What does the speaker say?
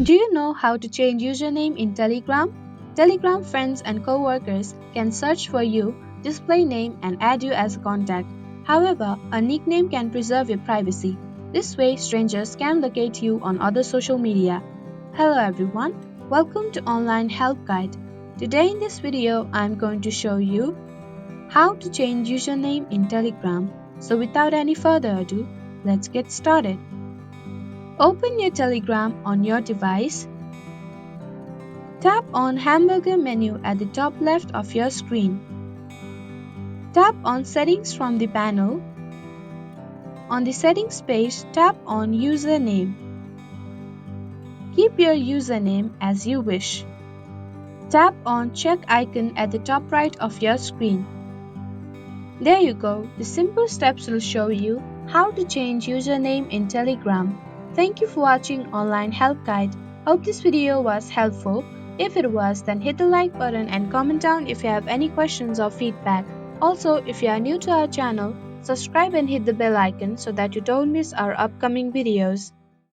Do you know how to change username in Telegram? Telegram friends and coworkers can search for you, display name, and add you as a contact. However, a nickname can preserve your privacy. This way, strangers can locate you on other social media. Hello everyone, welcome to Online Help Guide. Today in this video, I'm going to show you how to change username in Telegram. So without any further ado, let's get started. Open your Telegram on your device. Tap on Hamburger menu at the top left of your screen. Tap on Settings from the panel. On the Settings page, tap on Username. Keep your username as you wish. Tap on Check icon at the top right of your screen. There you go, the simple steps will show you how to change username in Telegram. Thank you for watching Online Help Guide. Hope this video was helpful. If it was, then hit the like button and comment down if you have any questions or feedback. Also, if you are new to our channel, subscribe and hit the bell icon so that you don't miss our upcoming videos.